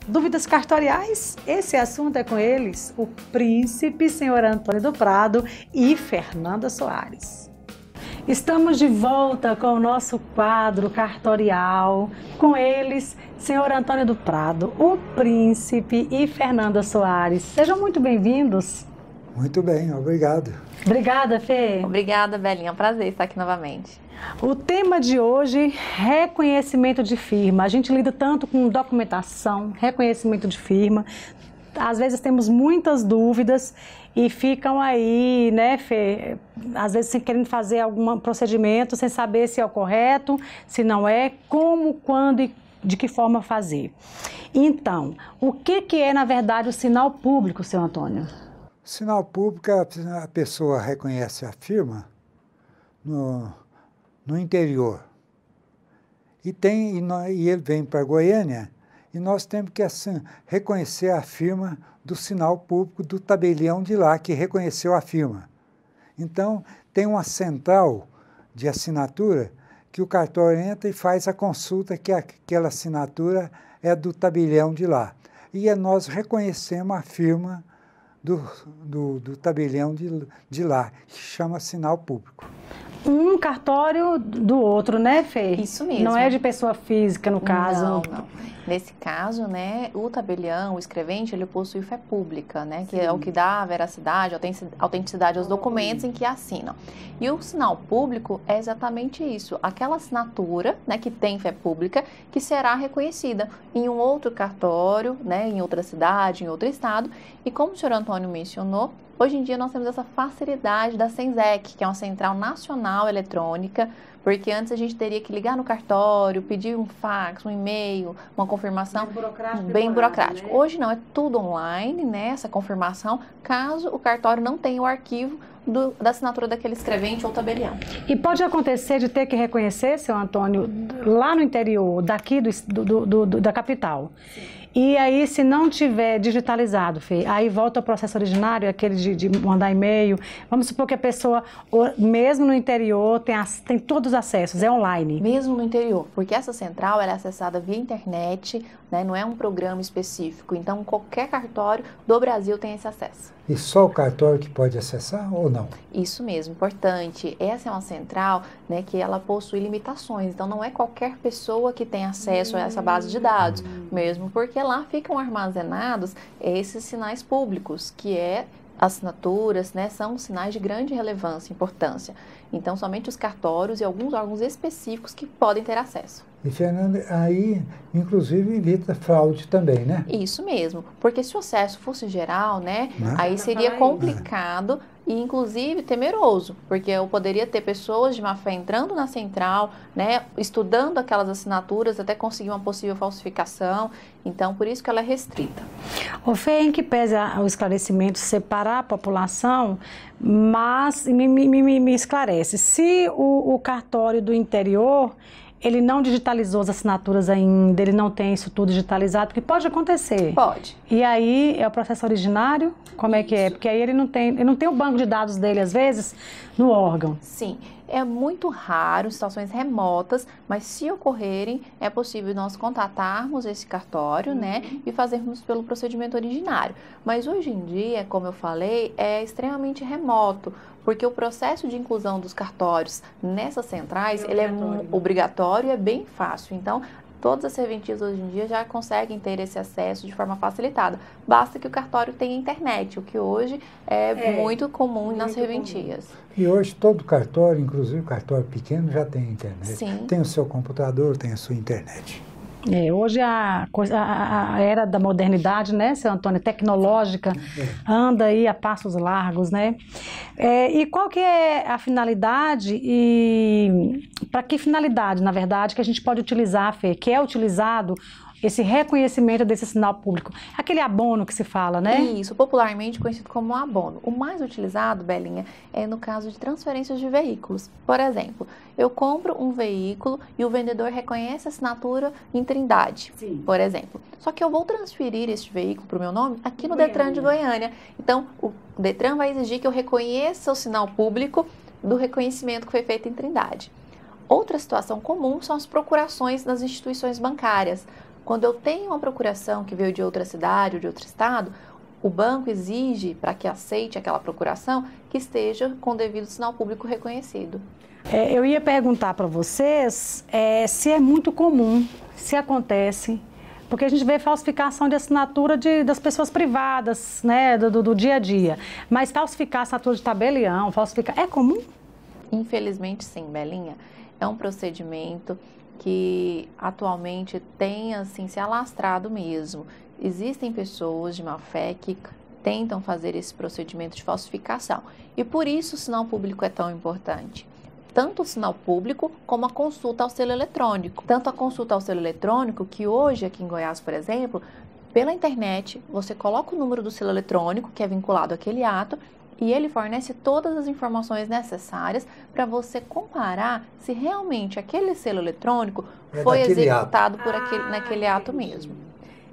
Dúvidas cartoriais? Esse assunto é com eles, o príncipe senhor Antônio do Prado e Fernanda Soares. Estamos de volta com o nosso quadro cartorial, com eles, senhor Antônio do Prado, o príncipe e Fernanda Soares. Sejam muito bem-vindos. Muito bem, obrigado. Obrigada, Fê. Obrigada, Belinha. É um prazer estar aqui novamente. O tema de hoje, reconhecimento de firma. A gente lida tanto com documentação, reconhecimento de firma. Às vezes temos muitas dúvidas e ficam aí, né, Fê? Às vezes querendo fazer algum procedimento sem saber se é o correto, se não é, como, quando e de que forma fazer. Então, o que é, na verdade, o sinal público, seu Antônio? O sinal público, a pessoa reconhece a firma no interior. E ele vem para Goiânia e nós temos que reconhecer a firma do sinal público do tabelião de lá, que reconheceu a firma. Então, tem uma central de assinatura que o cartório entra e faz a consulta que aquela assinatura é do tabelião de lá. E nós reconhecemos a firma do tabelião de lá, que chama sinal público. Um cartório do outro, né, Fê? Isso mesmo. Não é de pessoa física, no caso? Não. Nesse caso, né, o tabelião, o escrevente, ele possui fé pública, né, que é o que dá veracidade, autenticidade aos documentos em que assinam. E o sinal público é exatamente isso, aquela assinatura, né, que tem fé pública, que será reconhecida em um outro cartório, né, em outra cidade, em outro estado. E como o senhor Antônio mencionou, hoje em dia nós temos essa facilidade da Senzec, que é uma central nacional eletrônica, porque antes a gente teria que ligar no cartório, pedir um fax, um e-mail, uma confirmação bem burocrático. Né? Hoje não, é tudo online, né, essa confirmação, caso o cartório não tenha o arquivo da assinatura daquele escrevente ou tabelião. E pode acontecer de ter que reconhecer, seu Antônio, lá no interior, daqui da capital. Sim. E aí, se não tiver digitalizado, Fê, aí volta o processo originário, aquele de mandar e-mail. Vamos supor que a pessoa, mesmo no interior, tem todos os acessos, é online. Mesmo no interior, porque essa central ela é acessada via internet, né, não é um programa específico. Então, qualquer cartório do Brasil tem esse acesso. E só o cartório que pode acessar ou não? Isso mesmo, importante. Essa é uma central, né, que ela possui limitações. Então, não é qualquer pessoa que tem acesso a essa base de dados, mesmo porque lá ficam armazenados esses sinais públicos, que é assinaturas, né, são sinais de grande relevância e importância. Então, somente os cartórios e alguns órgãos específicos que podem ter acesso. E, Fernanda, aí, inclusive, evita fraude também, né? Isso mesmo, porque se o acesso fosse geral, né, aí seria complicado e, inclusive, temeroso, porque eu poderia ter pessoas de má fé entrando na central, né, estudando aquelas assinaturas até conseguir uma possível falsificação. Então, por isso que ela é restrita. O Fê, em que pesa o esclarecimento, separar a população, mas me esclarece, se o cartório do interior, ele não digitalizou as assinaturas ainda, ele não tem isso tudo digitalizado, porque pode acontecer. Pode. E aí, é o processo originário? Como é que é? Porque aí ele não tem o banco de dados dele, às vezes, no órgão. Sim, é muito raro, situações remotas, mas se ocorrerem, é possível nós contatarmos esse cartório, né, e fazermos pelo procedimento originário. Mas hoje em dia, como eu falei, é extremamente remoto, porque o processo de inclusão dos cartórios nessas centrais, ele é obrigatório e é bem fácil. Então, todas as serventias hoje em dia já conseguem ter esse acesso de forma facilitada. Basta que o cartório tenha internet, o que hoje é muito comum nas serventias. E hoje todo cartório, inclusive o cartório pequeno, já tem internet. Sim. Tem o seu computador, tem a sua internet. Hoje a era da modernidade, né, seu Antônio, tecnológica, anda aí a passos largos, né? E qual que é a finalidade e para que finalidade, na verdade, que a gente pode utilizar, Fê, que é utilizado esse reconhecimento desse sinal público? Aquele abono que se fala, né? Isso, popularmente conhecido como abono. O mais utilizado, Belinha, é no caso de transferências de veículos. Por exemplo, eu compro um veículo e o vendedor reconhece a assinatura em Trindade, sim, por exemplo. Só que eu vou transferir este veículo para o meu nome aqui no Detran de Goiânia. Então, o Detran vai exigir que eu reconheça o sinal público do reconhecimento que foi feito em Trindade. Outra situação comum são as procurações nas instituições bancárias. Quando eu tenho uma procuração que veio de outra cidade ou de outro estado, o banco exige, para que aceite aquela procuração, que esteja com o devido sinal público reconhecido. Eu ia perguntar para vocês se é muito comum, se acontece, porque a gente vê falsificação de assinatura das pessoas privadas, né, do dia a dia. Mas falsificar assinatura de tabelião, é comum? Infelizmente sim, Belinha. É um procedimento que atualmente tem assim, se alastrado mesmo. Existem pessoas de má fé que tentam fazer esse procedimento de falsificação. E por isso o sinal público é tão importante. Tanto o sinal público como a consulta ao selo eletrônico. Tanto a consulta ao selo eletrônico que hoje aqui em Goiás, por exemplo, pela internet, você coloca o número do selo eletrônico que é vinculado àquele ato e ele fornece todas as informações necessárias para você comparar se realmente aquele selo eletrônico foi executado por naquele ato mesmo.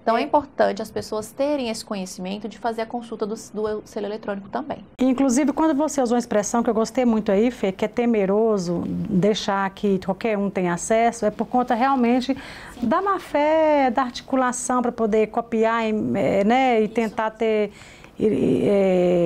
Então é importante as pessoas terem esse conhecimento de fazer a consulta do selo eletrônico também. Inclusive, quando você usou uma expressão que eu gostei muito aí, Fê, que é temeroso deixar que qualquer um tenha acesso, é por conta realmente da má fé, da articulação para poder copiar, né, e tentar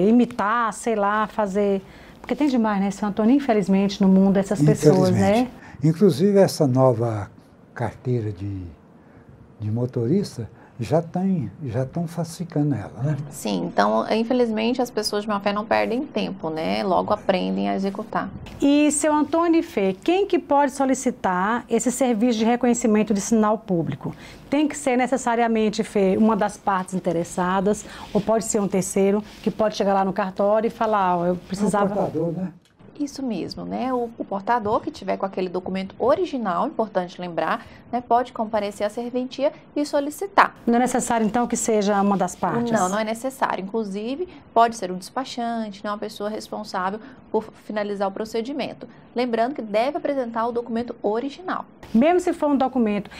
imitar, sei lá, fazer... Porque tem demais, né, seu Antônio, infelizmente, no mundo, essas pessoas, né? Inclusive, essa nova carteira de motorista já estão falsificando ela, né? Sim, então, infelizmente, as pessoas de má fé não perdem tempo, né? Logo aprendem a executar. E, seu Antônio e Fê, quem que pode solicitar esse serviço de reconhecimento de sinal público? Tem que ser necessariamente, Fê, uma das partes interessadas, ou pode ser um terceiro que pode chegar lá no cartório e falar, ó, eu precisava... É um portador, né? Isso mesmo, né? O portador que tiver com aquele documento original, importante lembrar, né, pode comparecer à serventia e solicitar. Não é necessário, então, que seja uma das partes? Não, não é necessário. Inclusive, pode ser um despachante, né, uma pessoa responsável por finalizar o procedimento. Lembrando que deve apresentar o documento original. Mesmo se for um documento,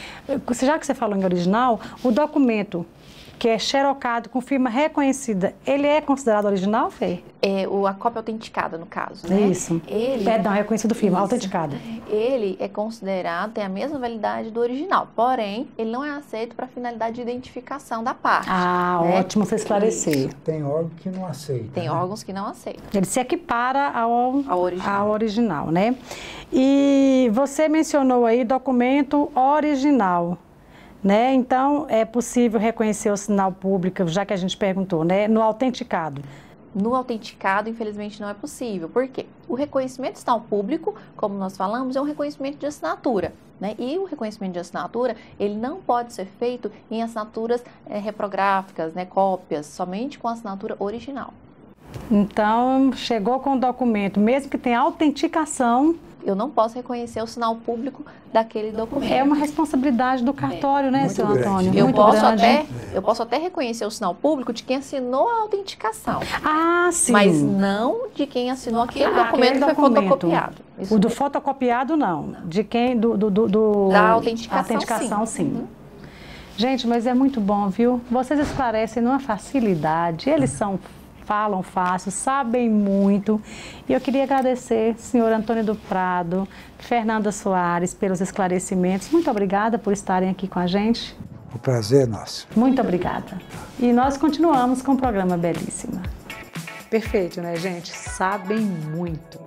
já que você falou em original, o documento que é xerocado com firma reconhecida, ele é considerado original, Fê? A cópia autenticada, no caso, né? Isso. Perdão, reconhecido firma, autenticada. Ele é considerado, tem a mesma validade do original, porém, ele não é aceito para finalidade de identificação da parte. Ah, né? Ótimo você esclarecer. Tem órgão que não aceita. Tem né? órgãos que não aceitam. Ele se equipara ao original, né? E você mencionou aí documento original. Né? Então, é possível reconhecer o sinal público, já que a gente perguntou, né? No autenticado. No autenticado, infelizmente, não é possível. Por quê? O reconhecimento de sinal público, como nós falamos, é um reconhecimento de assinatura. Né? E o reconhecimento de assinatura, ele não pode ser feito em assinaturas reprográficas, né? Cópias, somente com a assinatura original. Então, chegou com o documento, mesmo que tenha autenticação... Eu não posso reconhecer o sinal público daquele documento. É uma responsabilidade do cartório, né, seu Antônio? Eu posso até reconhecer o sinal público de quem assinou a autenticação. Ah, sim. Mas não de quem assinou aquele documento que foi fotocopiado. O do fotocopiado, não. De quem? Da autenticação, sim. Uhum. Gente, mas é muito bom, viu? Vocês esclarecem numa facilidade. Eles falam fácil, sabem muito. E eu queria agradecer, senhor Antônio do Prado, Fernanda Soares, pelos esclarecimentos. Muito obrigada por estarem aqui com a gente. O prazer é nosso. Muito obrigada. E nós continuamos com o programa Belíssima. Perfeito, né, gente? Sabem muito.